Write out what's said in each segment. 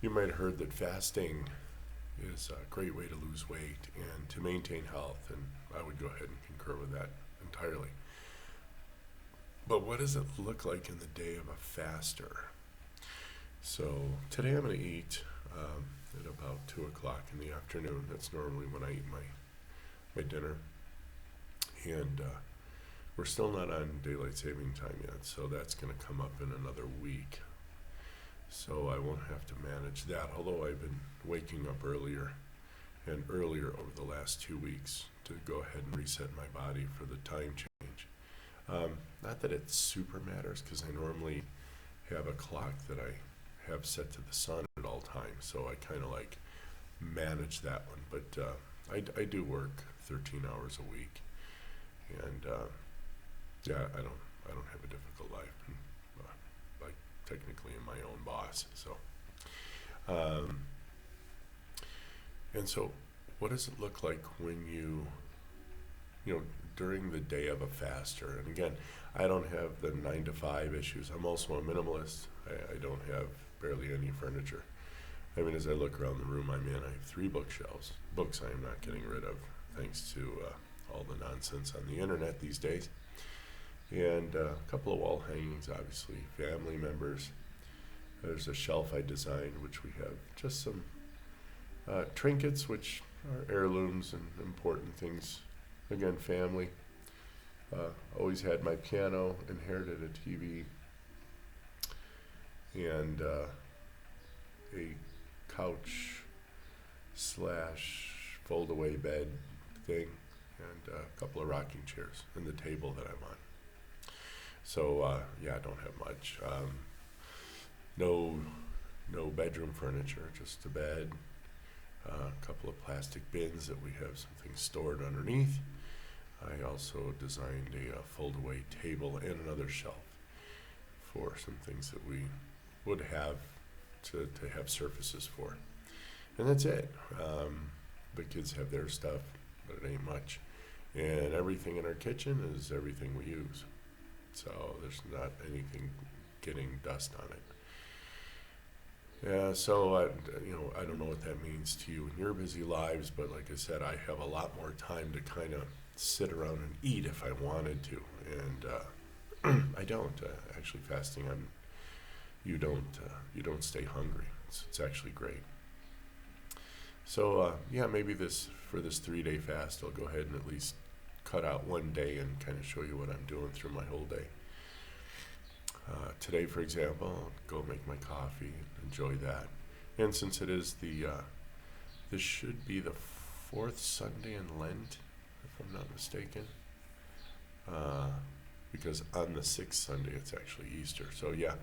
You might have heard that fasting is a great way to lose weight and to maintain health, and I would go ahead and concur with that entirely. But what does it look like in the day of a faster? So today I'm going to eat at about 2 o'clock in the afternoon. That's normally when I eat my dinner. And we're still not on daylight saving time yet, so that's going to come up in another week. So I won't have to manage that, although I've been waking up earlier and earlier over the last 2 weeks to go ahead and reset my body for the time change. Not that it super matters, because I normally have a clock that I have set to the sun at all times, so I kind of like manage that one. But I do work 13 hours a week, and yeah, I don't have a difficult life. I technically am my own boss, so. And so, what does it look like when you know, during the day of a faster? And again, I don't have the 9 to 5 issues. I'm also a minimalist. I don't have barely any furniture. I mean, as I look around the room I'm in, I have 3 bookshelves. Books I am not getting rid of, thanks to all the nonsense on the internet these days. And a couple of wall hangings, obviously, family members. There's a shelf I designed, which we have just some trinkets, which are heirlooms and important things. Again, family. Always had my piano, inherited a TV, and a couch / fold-away bed thing, and a couple of rocking chairs, and the table that I'm on. So, yeah, I don't have much. No bedroom furniture, just a bed, a couple of plastic bins that we have some things stored underneath. I also designed a fold-away table and another shelf for some things that we would have to have surfaces for. And that's it. The kids have their stuff, but it ain't much. And everything in our kitchen is everything we use. So there's not anything getting dust on it. Yeah, so I don't know what that means to you in your busy lives, but like I said, I have a lot more time to kind of sit around and eat if I wanted to, and I don't. Actually, fasting, you don't stay hungry. It's actually great. So yeah, maybe for this 3-day fast, I'll go ahead and at least cut out one day and kind of show you what I'm doing through my whole day. Today, for example, I'll go make my coffee, enjoy that. And since it is this should be the 4th Sunday in Lent, if I'm not mistaken, because on the 6th Sunday it's actually Easter. So yeah,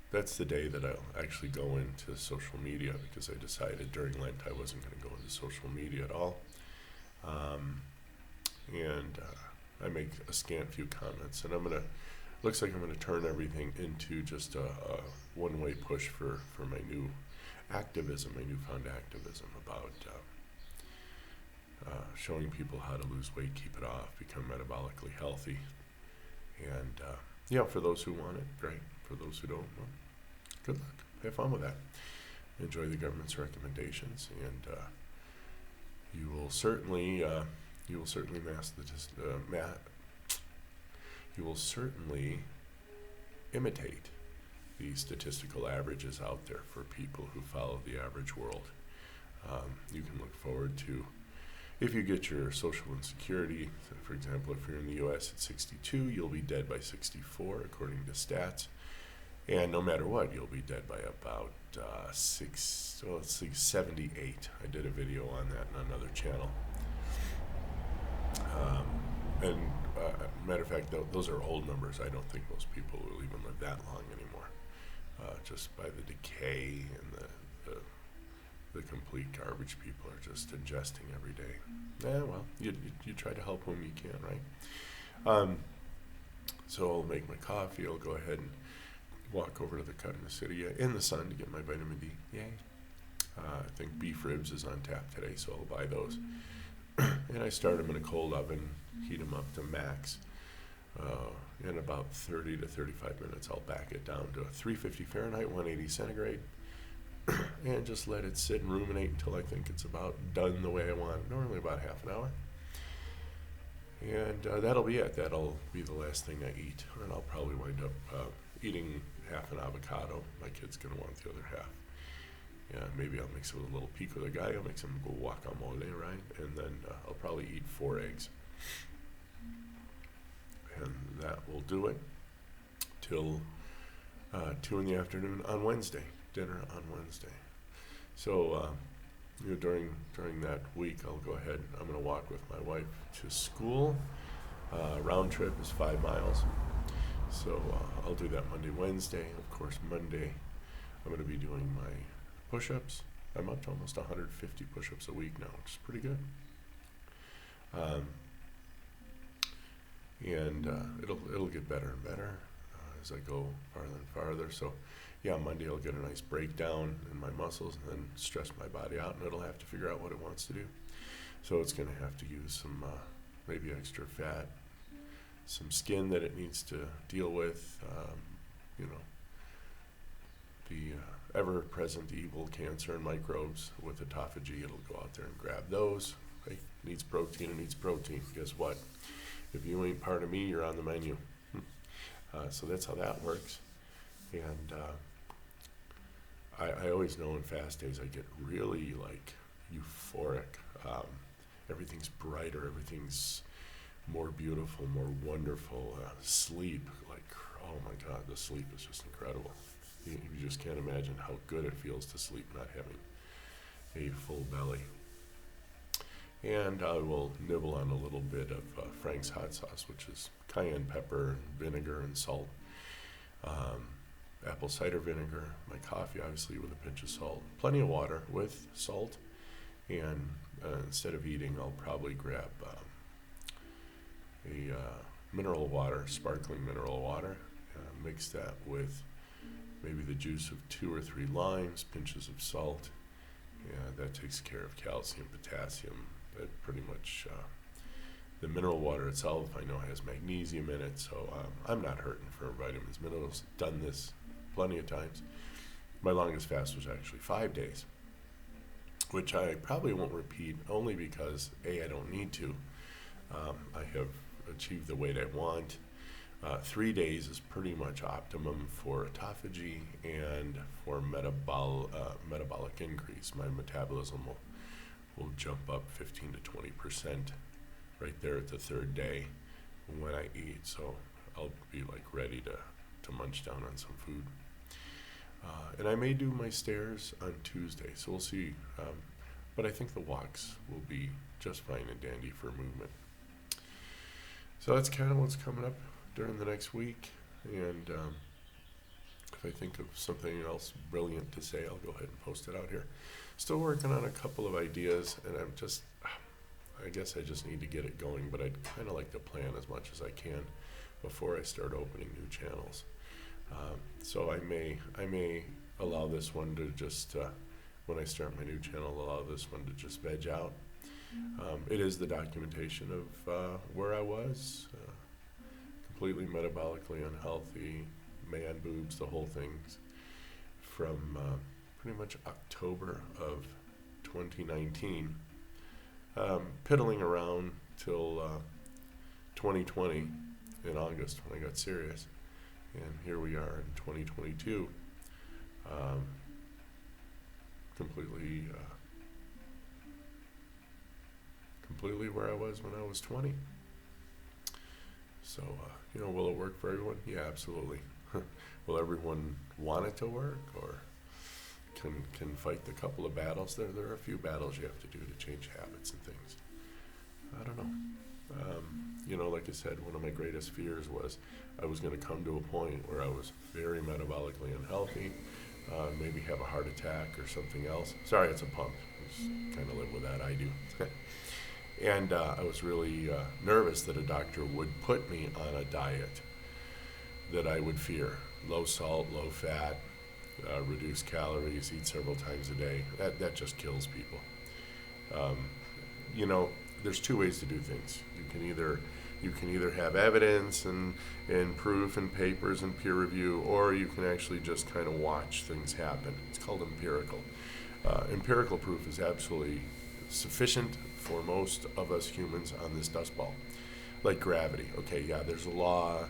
that's the day that I'll actually go into social media, because I decided during Lent I wasn't going to go into social media at all. And I make a scant few comments, and looks like I'm gonna turn everything into just a one-way push for my new activism, my newfound activism about showing people how to lose weight, keep it off, become metabolically healthy. And yeah, for those who want it, great. For those who don't, well, good luck. Have fun with that. Enjoy the government's recommendations, and you will certainly imitate the statistical averages out there for people who follow the average world. You can look forward to, if you get your social insecurity, so for example, if you're in the U.S. at 62, you'll be dead by 64, according to stats. And no matter what, you'll be dead by about 78. I did a video on that on another channel. And matter of fact, those are old numbers. I don't think most people will even live that long anymore, just by the decay and the complete garbage people are just ingesting every day. Yeah, well, you try to help whom you can, right? So I'll make my coffee. I'll go ahead and walk over to the cut in the city in the sun to get my vitamin D. Yay! I think beef ribs is on tap today, so I'll buy those. And I start them in a cold oven, heat them up to max. In about 30 to 35 minutes, I'll back it down to 350 Fahrenheit, 180 centigrade, and just let it sit and ruminate until I think it's about done the way I want it, normally about half an hour. And that'll be it. That'll be the last thing I eat. And I'll probably wind up eating half an avocado. My kid's going to want the other half. Yeah, maybe I'll mix it with a little pico de gallo, make some guacamole, right? And then I'll probably eat 4 eggs. And that will do it till 2 in the afternoon on Wednesday, dinner on Wednesday. So during that week, I'll go ahead. I'm going to walk with my wife to school. Round trip is 5 miles. So I'll do that Monday, Wednesday. Of course, Monday, I'm going to be doing my push-ups. I'm up to almost 150 push-ups a week now, which is pretty good. And it'll get better and better as I go farther and farther. So, yeah, Monday I'll get a nice breakdown in my muscles and then stress my body out, and it'll have to figure out what it wants to do. So it's going to have to use some maybe extra fat, some skin that it needs to deal with, the ever-present evil cancer and microbes with autophagy. It'll go out there and grab those. Hey, needs protein, it needs protein. Guess what? If you ain't part of me, you're on the menu. So that's how that works. And I always know in fast days I get really like euphoric. Everything's brighter, everything's more beautiful, more wonderful. Sleep, like, oh my God, the sleep is just incredible. You just can't imagine how good it feels to sleep not having a full belly. And I will nibble on a little bit of Frank's hot sauce, which is cayenne pepper, and vinegar, and salt. Apple cider vinegar, my coffee, obviously, with a pinch of salt. Plenty of water with salt. And instead of eating, I'll probably grab a mineral water, sparkling mineral water. Mix that with maybe the juice of 2 or 3 limes, pinches of salt. Yeah, that takes care of calcium, potassium. That pretty much, the mineral water itself, I know, has magnesium in it, so I'm not hurting for vitamins, minerals. Done this plenty of times. My longest fast was actually 5 days, which I probably won't repeat, only because, A, I don't need to. I have achieved the weight I want. 3 days is pretty much optimum for autophagy and for metabolic increase. My metabolism will jump up 15 to 20% right there at the 3rd day when I eat. So I'll be like ready to munch down on some food. And I may do my stairs on Tuesday, so we'll see. But I think the walks will be just fine and dandy for movement. So that's kind of what's coming up during the next week. And if I think of something else brilliant to say, I'll go ahead and post it out here. Still working on a couple of ideas, and I guess I just need to get it going, but I'd kind of like to plan as much as I can before I start opening new channels. So I may allow this one to just, when I start my new channel, allow this one to just veg out. It is the documentation of where I was, completely metabolically unhealthy, man boobs, the whole thing, from pretty much October of 2019, piddling around till 2020 in August when I got serious. And here we are in 2022, completely where I was when I was 20. So, will it work for everyone? Yeah, absolutely. Will everyone want it to work, or can fight the couple of battles? There are a few battles you have to do to change habits and things. I don't know. Like I said, one of my greatest fears was I was going to come to a point where I was very metabolically unhealthy, maybe have a heart attack or something else. Sorry, it's a pump. Just kind of live with that. I do. And I was really nervous that a doctor would put me on a diet that I would fear. Low salt, low fat, reduce calories, eat several times a day. That just kills people. There's 2 ways to do things. You can either You can either have evidence and proof and papers and peer review, or you can actually just kind of watch things happen. It's called empirical. Empirical proof is absolutely sufficient for most of us humans on this dust ball. Like gravity. Okay, yeah, there's a law.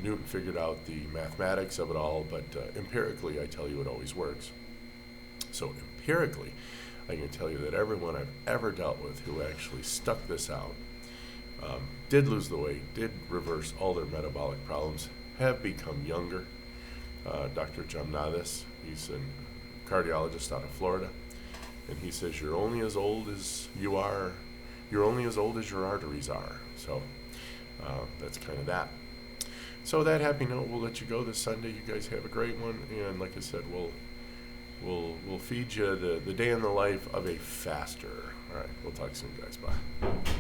Newton figured out the mathematics of it all, but empirically, I tell you, it always works. So empirically, I can tell you that everyone I've ever dealt with who actually stuck this out, did lose the weight, did reverse all their metabolic problems, have become younger. Dr. Jamnathis, he's a cardiologist out of Florida, and he says you're only as old as you are, you're only as old as your arteries are. So that's kind of that. So that happy note, we'll let you go this Sunday. You guys have a great one, and like I said, we'll feed you the day in the life of a faster. All right, we'll talk soon, guys. Bye.